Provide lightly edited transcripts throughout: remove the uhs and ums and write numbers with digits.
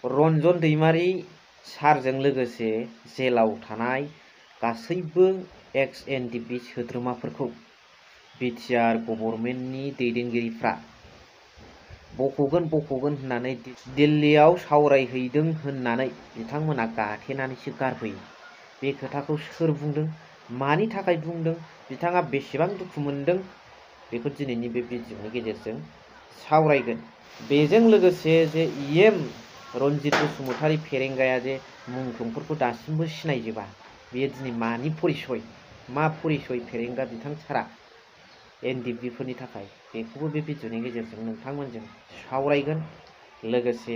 रन्जन दैमारि सारजों लोगोसे जेलाव थानाय गासैबो एक्स एनडिपि सोद्रोमाफोरखौ बिटिआर गभर्नमेन्टनि दैदेनगिरिफ्रा बख'गोन होननानै दिल्लीयाव सावरायहैदों होननानै बिथांमोना गाथेनानैसो गारबोयो। बे खोथाखौ सोर बुंदों, मानि थाखाय बुंदों, बिथाङा बेसेबां दुखु मोनदों, बेखौ दिनैनि बे भिडिअनि गेजेरजों सावरायगोन। बेजों लोगोसे जे इएम रनजित बसुमतारी फेरेंगाया जे मुंख्लंफोरखौ दासिमबो सिनायजोबा, बेयो दिनै मानि परिसय, मा परिसय फेरेंगा बिथां सारा एनडिपिफोरनि थाखाय, बेखौबो बे भिडिअनि गेजेरजों नोंथांमोनजों सावरायगोन। लोगोसे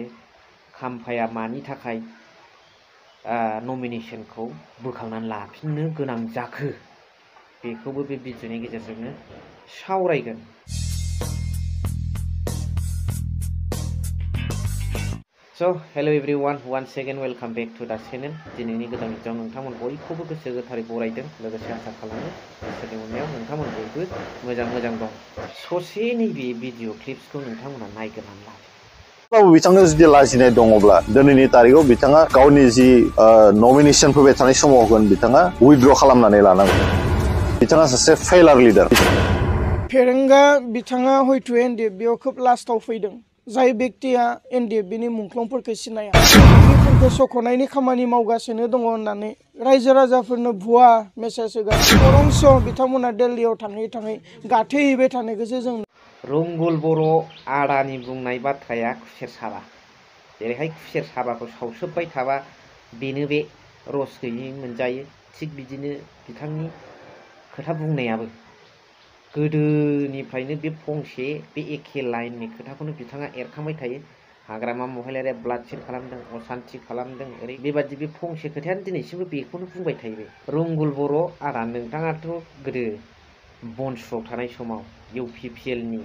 खाम्फाया मानि थाखाय नमिनेसनखौ बोखांनानै लाफिननो गोनां जाखो, बेखौबो बे भिडिअनि गेजेरजोंनो सावरायगोन। Hello everyone, once again welcome back to the channel. दिनैनि गोदान भिडिअआव नोंथांमोन बयखौबो गोसो गोथारै बरायदों। लोगोसे आसा खालामो इसोरनि अननायाव नोंथांमोन बयबो मोजां दं। ससे नैबे भिडिअ क्लिप्सखौ नोंथांमोना नायग्रोनानै लादो। बिथांनो जुदि लाजिनाय दङब्ला दिनैनि तारिखआव बिथाङा गावनि जि नमिनेसन फैबाय थानाय समाव होगोन बिथाङा उइथड्र खालामनानै लानांगौ। बिथाङा सासे फेलार लिडार। फेरेंगा बिथाङा हयथ' एनडिएफबिआव खोब लास्टाव फैदों। जाय बेक्तिया एनडिएफबिनि मुंख्लंफोरखौ सिनाया, बेफोरखौ सख'नायनि खामानि मावगासिनो दङ होननानै रायजो राजाफोरनो भुवा मेसेज होगासिनो। अरंस बिथांमोना दिल्लीयाव थाङै गाथेहैबाय थानायखौसो जों। रंगुल बर' आदानि बुंनाय बाथ्राया खुसेर साबा। जेरैहाय खुसेर साबाखौ सावसोबबाय थाबा बेनो बे रस गैयै मोनजायो, थिग बिदिनो बिथांनि खोथा बुंनायाबो गोदोनिफ्रायनो बे फंसे बे एखे लाइननि खोथाखौनो बिथाङा एरखांबाय थायो। हाग्रामा महिलारिया ब्लाडशिट खालामदों, असान्ति खालामदों, ओरै बेबादि बे फंसे खोथायानो दिनैसिमबो बेखौनो बुंबाय थायो। बे रंगुल बर' आदा, नोंथाङाथ' गोदो बनसुआव थानाय समाव इउपिपिएलनि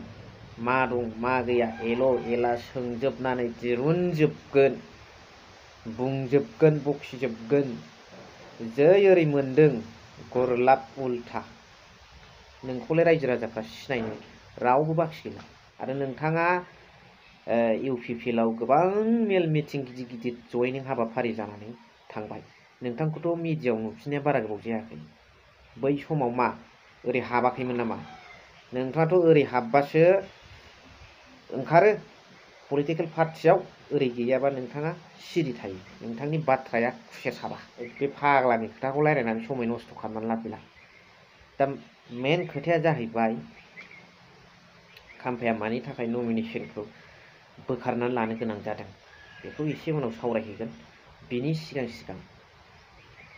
मा दं मा गैया एल' एला सोंजोबनानै दिरुनजोबगोन, बुंजोबगोन, बखिजोबगोन। जै ओरै मोनदों गुरलाब उल्था। नोंखौलाय रायजो राजाफ्रा सिनायनो रावबो बाखि गैला। आरो नोंथाङा इउपिपिएलआव गोबां मेल मिटिं गिदिर जयनिं हाबाफारि जानानै थांबाय। नोंथांखौथ' मिडियायाव नुफिननाया बारा गोबाव जायाखै। बै समाव मा ओरै हाबाखैमोन नामा? नोंथाङाथ' ओरै हाबबासो ओंखारो पलिटिकेल पार्टियाव, ओरै गैयाबा नोंथाङा सिरि थायो। नोंथांनि बाथ्राया खुसेर साबा। बे फाग्लानि खोथाखौ रायलायनानै समय नस्थ' खालामनानै लाब गैला। दा मेन खोथाया जाहैबाय खाम्फाया मानि थाखाय नमिनेसनखौ बोखारनानै लानो गोनां जादों, बेखौ एसे उनाव सावरायहैगोन। बेनि सिगां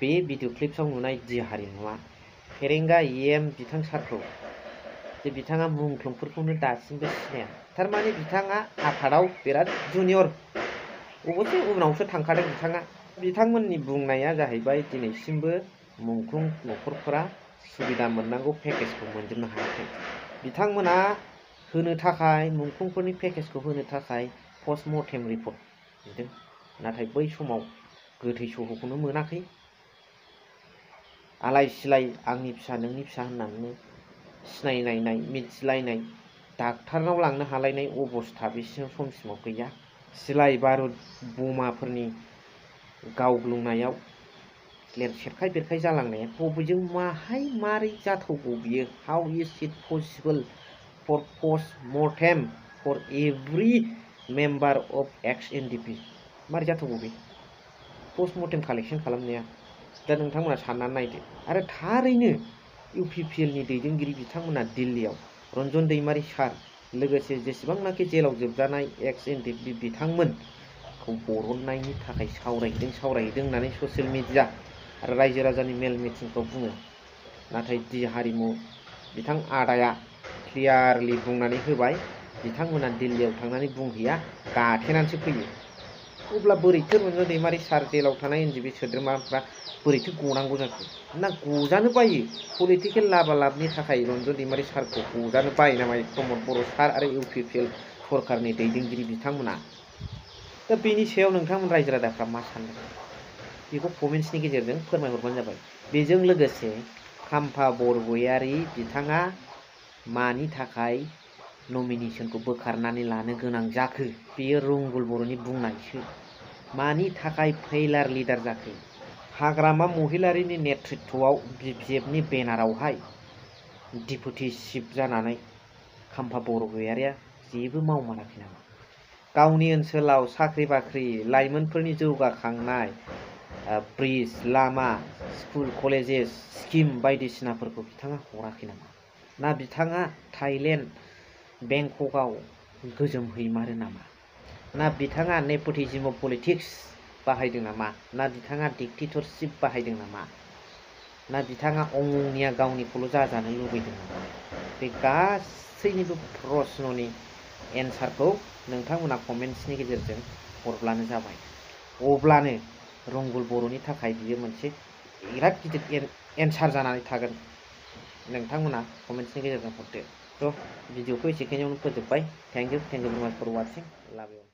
बे भिडिअ क्लिप्सआव नुनाय दि हारिमुआ फेरेंगा इएम बिथां सारखौ जे बिथाङा मुंख्लंफोरखौनो दासिमबो सिनाया। थारमाने बिथाङा आफादाव बिराद जुनियर, अबसे उनावसो थांखादों बिथाङा। बिथांमोननि बुंनाया जाहैबाय दिनैसिमबो मुंख्लं न'खरफोरा सुबिदा मोननांगौ पेकेजखौ मोनजोबनो हायाखै। बिथांमोना होनो थाखाय मुंख्लंफोरनि पेकेजखौ होनो थाखाय पस्टमर्टेम रिपर्ट बिदों, नाथाय बै समाव गोथै सहखौनो मोनाखै। आलाय सिलाय आंनि फिसा नोंनि फिसा होननानै सिनायलायनाय, मिथिलायनाय, डाक्टारनाव लांनो हालायनाय अबस्था बेसिम समसिमाव गैया। सिलाय बारुद बमाफोरनि गावग्लुंनायाव सेरखाय बेरखाय जालांनाया बबेजों माहाय मारै जाथावगौ बियो? How is it possible for postmortem for every member of ex NDP? मारै जाथावगौ बे पस्टमर्टेम कालेक्सन खालामनाया? दा नोंथांमोना साननानै नायदो। आरो थारैनो इउपिपिएलनि दैदेनगिरि बिथांमोना दिल्लीयाव रन्जन दैमारि सार, लोगोसे जेसेबांनाखि जेलाव जोबजानाय एक्स एनडिपि बिथांमोनखौ बरननायनि थाखाय सावरायहैदों होननानै ससियेल मिडिया आरो रायजो राजानि मेल मिटिंफ्राव बुङो। नाथाय दि हारिमु बिथां आदाया क्लियारलि बुंनानै होबाय, बिथांमोना दिल्लीयाव थांनानै बुंहैया, गाथेनानैसो फैयो। अब्ला बोरैथो रन्जन दैमारि सार जेलाव थानाय एनडिपि सोद्रोमाफ्रा बोरैथो गनांगौ जाखो? ना गजानो बायो? पलिटिकेल लाबालाबनि थाखाय रन्जन दैमारि सारखौ गजानो बायो नामा प्रमद बर' सार आरो इउपिपिएल सरकारनि दैदेनगिरि बिथांमोना? दा बेनि सायाव नोंथांमोन रायजो राजाफ्रा मा सानदों बेखौ कमेन्ट्सनि गेजेरजों फोरमायहरबानो जाबाय। बेजों लोगोसे खाम्फा बरगयारि बिथाङा मानि थाखाय नमिनेसनखौ बोखारनानै लानो गोनां जाखो, बेयो रंगुल बर'नि बुंनायसो। मानि थाखाय फेलार लिडार जाखो? हाग्रामा महिलारिनि नेतृत्वआव BPFनि बेनारावहाय डिपुटि चिफ जानानै खाम्फा बरगयारिया जेबो मावमाराखै नामा? गावनि ओनसोलाव साख्रि बाख्रि, लाइमोनफोरनि जौगाखांनाय, ब्रिज, लामा, स्कुल कलेजेस, स्किम बायदिसिनाफोरखौ बिथाङा हराखै नामा? ना बिथाङा थाइलेण्ड बेंककआव गोजोम हैमारो नामा? ना बिथाङा नेपटिज्म पलिटिक्स बाहायदों नामा? ना बिथाङा डिक्टेटरशिप बाहायदों नामा? ना बिथाङा अंनिया गावनिखौल' जाजानो लुबैदों नामा? बे गासैनिबो प्रश्ननि एन्सारखौ नोंथांमोना कमेन्ट्सनि गेजेरजों हरब्लानो जाबाय। अब्लानो रंगुल बर'नि थाखाय बियो मोनसे बिराद गिदिर एन्सार जानानै थागोन। नोंथांमोना कमेन्ट्सनि गेजेरजों हरदो। थ' भिडिअखौ एसेखिनियावनो फोजोबबाय। थेंक इउ भेरि माच फर वाचिं। लाभ इउ।